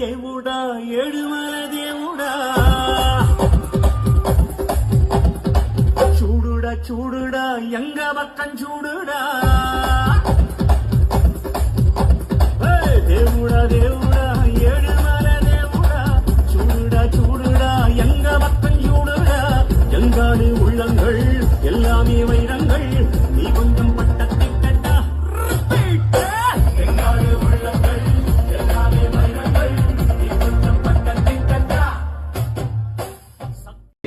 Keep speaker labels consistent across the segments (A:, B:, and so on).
A: దేవుడా ఏడుమల దేవుడా చూడుడా చూడుడా ఎంగ పక్కం చూడుడా దేవుడా దేవుడా ఏడుమల దేవుడా చూడుడా చూడుడా ఎంగ పக்கம் చూடுடா எங்காடு உள்ளங்கள் எல்லாமே வைரங்கள் நீ கொஞ்சம் பட்டத்தை கட்டா எங்காடு உள்ளங்கள் எல்லாமே வைரங்கள் நீ கொஞ்சம் பட்டத்தை கட்டா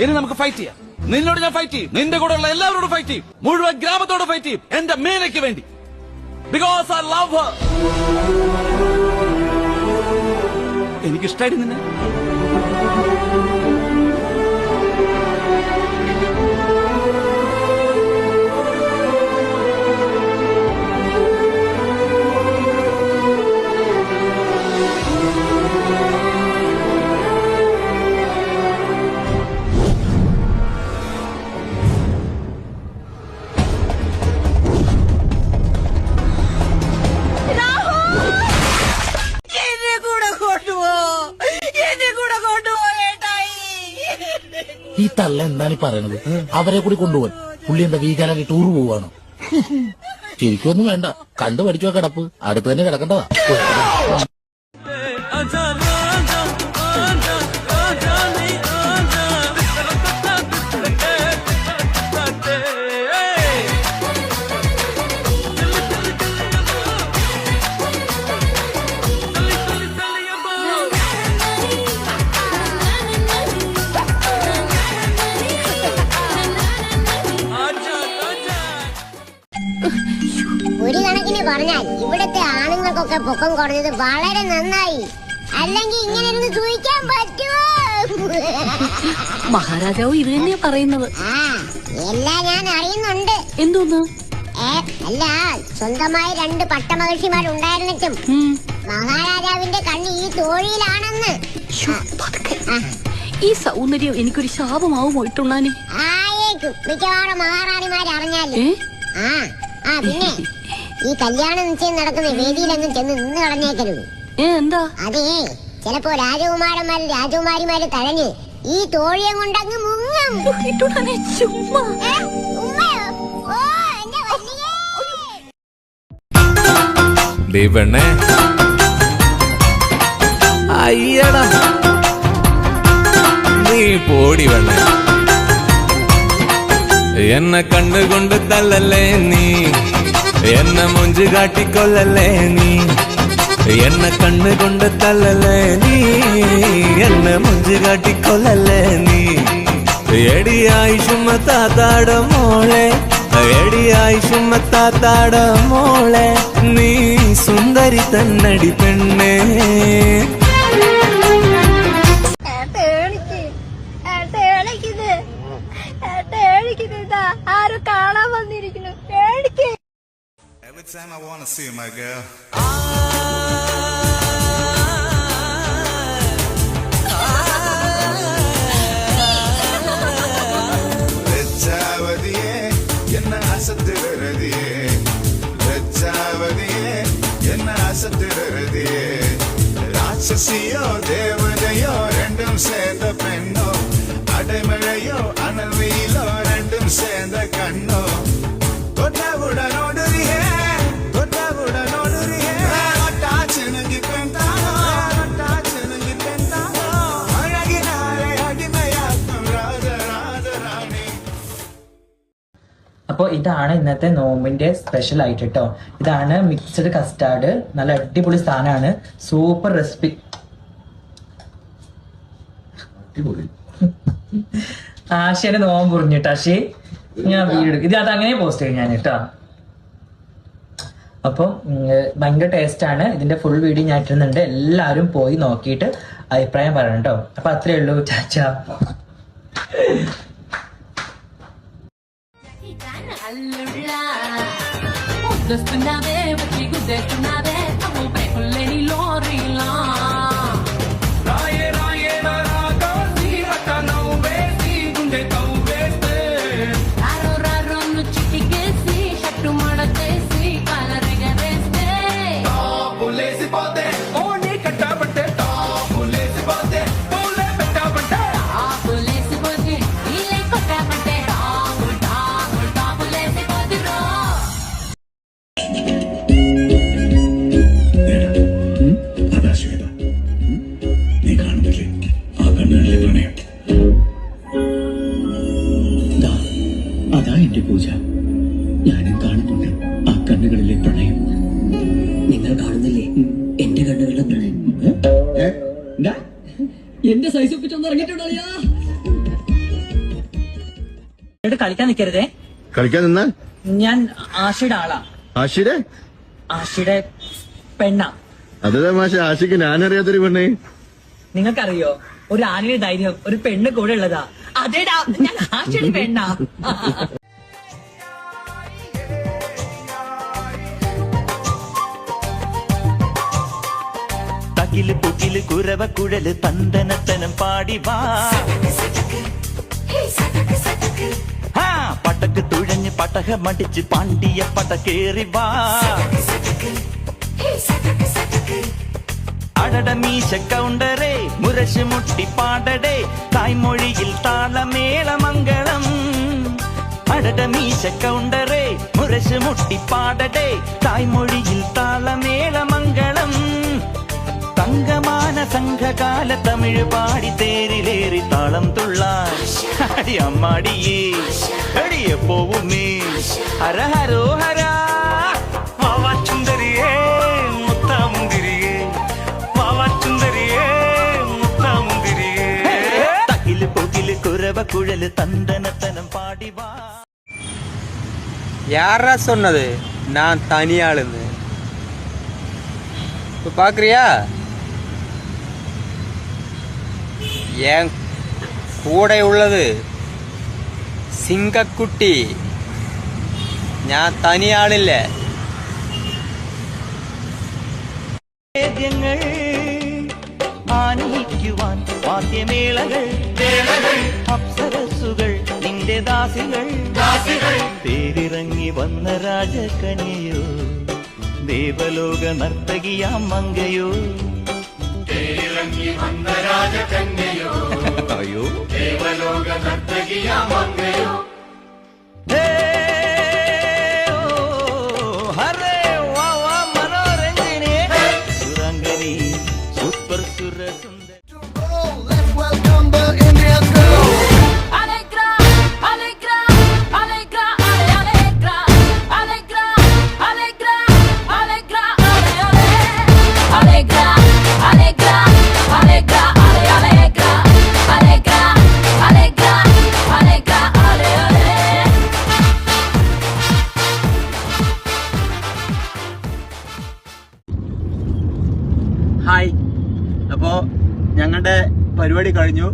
B: ഇനി നമുക്ക് ഫൈറ്റ് ചെയ്യാം. നിന്നോട് ഞാൻ ഫൈറ്റ് ചെയ്യും, നിന്റെ കൂടെ ഉള്ള എല്ലാവരോടും ഫൈറ്റ് ചെയ്യും, മുഴുവൻ ഗ്രാമത്തോട് ഫൈറ്റ് ചെയ്യും, എന്റെ മേനയ്ക്ക് വേണ്ടി. Because I love her. എനിക്കിഷ്ടായിട്ട് നിന്നെ.
C: ഈ തള്ള എന്താണ് പറയണത്? അവരെ കൂടി കൊണ്ടുപോകാൻ പുള്ളി എന്താ വീക്കാനാക്കി ടൂർ പോവാണ്? ശരിക്കൊന്നും വേണ്ട, കണ്ടു പഠിച്ചോ കിടപ്പ്, അടുത്ത് തന്നെ കിടക്കേണ്ടതാ.
D: ഒരു കണക്കിന് പറഞ്ഞാൽ ഇവിടുത്തെ ആണുങ്ങൾക്കൊക്കെ പൊക്കം കുറഞ്ഞത് വളരെ നന്നായി. അല്ലെങ്കിൽ ഇങ്ങനെ ഇരുന്ന് സൂഹിക്കാൻ പറ്റുമോ?
E: മഹാരാജാവ് ഇത് തന്നെയാ പറയുന്നത്.
D: എല്ലാം ഞാൻ അറിയുന്നുണ്ട്.
E: എന്തോന്ന്?
D: അല്ല, സ്വന്തമായി 2 പട്ടമഹിഷിമാരുണ്ടായിരുന്നിട്ടും മഹാരാജാവിന്റെ കണ്ണ് ഈ തോഴിയിലാണെന്ന്.
E: ഈ സൗന്ദര്യം എനിക്കൊരു ശാപമാവുമോ ഇട്ടുണ്ണാനെ?
D: ആയേക്കും, മിക്കവാറും മഹാറാണിമാര് അറിഞ്ഞാലേ. പിന്നെ ഈ കല്യാണ നിശ്ചയം നടക്കുന്ന വേദിയിലെങ്ങും ചെന്ന് നിന്ന് കളഞ്ഞേക്കരുത്.
E: എന്താ?
D: അതേ, ചിലപ്പോ രാജകുമാരന്മാരും രാജകുമാരിമാര് തഴഞ്ഞ് ഈ തോഴിയെ കൊണ്ടങ്ങ് മുങ്ങും.
E: ചുമ്മാ
F: അയ്യടാ നീ പോടി വേണ. എന്നെ കണ്ടുകൊണ്ട് തള്ളല്ലേ നീ, എന്നെ മുഞ്ചു കാട്ടിക്കൊള്ളല്ലേ നീ. എന്നെ കണ്ണുകൊണ്ട് തള്ളല്ലേ നീ, എന്നെ മുഞ്ചു കാട്ടിക്കൊള്ളല്ലേ നീ. എടിയായി ചുമത്താത്താട മോളെ, എടിയായി ചുമത്താത്താട മോളെ, നീ സുന്ദരി തന്നടി പെണ്ണേ.
D: ആരും കാണാൻ വന്നിരിക്കുന്നു.
G: Every time I wanna see my girl. ലജ്ജാവതിയെ എന്നെ അസത്തിരതിയെ, ലജ്ജാവതിയെ എന്നെ അസത്തിരതിയെ. രാക്ഷസിയോ ദേവതയോ രണ്ടും சேர்ந்த പെണ്ണോ, അടമഴയോ അണൽവയിലോ രണ്ടും சேர்ந்த കണ്ണോ. തൊട്ടവുടനോടുരിയേ, തൊട്ടവുടനോടുരിയേ, ഒട്ടാച്ചിണങ്ങി പെൺതാനോ, ഒട്ടാച്ചിണങ്ങി പെൺതാനോ, അഴകിനാലെ അടിമയാക്കും രാജരാജറാണി.
H: അപ്പോൾ ഇതാണ് ഇന്നത്തെ നോമ്പിന്റെ സ്പെഷ്യൽ ആയിട്ട് കേട്ടോ. ഇതാണ് മിക്സഡ് കസ്റ്റാർഡ്, നല്ല അടിപൊളി സാധനമാണ്, സൂപ്പർ റെസിപ്പി. ആശയുടെ നോമ്പ് കുറിഞ്ഞിട്ട് ആശി ഞാൻ വീഡിയോ എടുക്കും, ഇത് അത് അങ്ങനെ പോസ്റ്റ് ചെയ്യും ഞാൻ കേട്ടോ. അപ്പം ഭയങ്കര ടേസ്റ്റ് ആണ്. ഇതിന്റെ ഫുൾ വീഡിയോ ഞാൻ ഇട്ടിരുന്നുണ്ട്, എല്ലാവരും പോയി നോക്കിയിട്ട് അഭിപ്രായം പറയണം കേട്ടോ. അപ്പൊ അത്രേ ഉള്ളൂ, ചാച്ചാ.
F: లేసిపోతే ఓ నీ కట్టబట్టే టాప్
A: എന്റെ സൈസ് ഒപ്പിച്ചൊന്ന് ഇറങ്ങിയിട്ടുണ്ടോ
H: കളിക്കാൻ നിൽക്കരുതേ.
I: കളിക്കാൻ നിന്നാ
H: ഞാൻ ആഷിയുടെ ആളാ.
I: ആഷിയുടെ
H: ആഷിയുടെ പെണ്ണ.
I: അത് തമാശ. ആഷിക്ക് ഞാനറിയാത്തൊരു പെണ്ണേ.
H: നിങ്ങൾക്കറിയോ, ഒരു ആണിയുടെ ധൈര്യം ഒരു പെണ്ണ് കൂടെ ഉള്ളതാ. അതേടാ, ഞാൻ ആഷിയുടെ പെണ്ണാ.
F: തകില് പുകില് കുരവ കുഴല് തന്തനത്തനം പാടി വാ. പട്ടക്ക് തുഴഞ്ഞ് പട്ടക മടിച്ച് പാണ്ടിയ പട്ട കേറി വാ. അടട മീശ കൗണ്ടറേ മുരശ് മുട്ടി പാടടേ തായ്മൊഴിയിൽ താളമേള മംഗളം. അടട മീശ കൗണ്ടറേ മുരശ് മുട്ടി പാടടേ തായ്മൊഴിയിൽ താളമേള മംഗളം. തങ്കമാന സംഘകാല തമിഴ് പാടി തേരിലേറി താളം തുള്ളാൻ അടി അമ്മാടിയേ അടിയെ പോവും നീ. ഹര ഹരോ ഹര വാവാച്ചുന്തരിയേ മുത്താമുന്തിരിയേ വാവാച്ചുന്തരിയേ മുത്താമുന്തിരിയേ. തകില് പൊകില് കുരവ കുഴല് തന്തനത്തനം പാടി വാ.
J: யாரா சொன்னது நான் தனியாளுன்னு? இப்ப பாக்குறியா? என் கூட உள்ளது சிங்கக்குட்டி. ഞാൻ തനിയാളില്ല.
F: വേദ്യങ്ങൾ ആനയിക്കുവാൻ വാദ്യമേളകൾ അപ്സരസുകൾ നിന്റെ ദാസികൾ തേരിറങ്ങി വന്ന രാജകന്യയോ ദേവലോക നർത്തകിയാം മങ്കയോ. അയ്യോ ദേവലോക നർത്തകിയാം മങ്കയോ. ഹരേ വാ വാ മനോരഞ്ജനെ സുരംഗനി സൂപ്പർ സുരസുന്ദരി.
J: ഹായ്. അപ്പോ ഞങ്ങളുടെ പരിപാടി കഴിഞ്ഞു.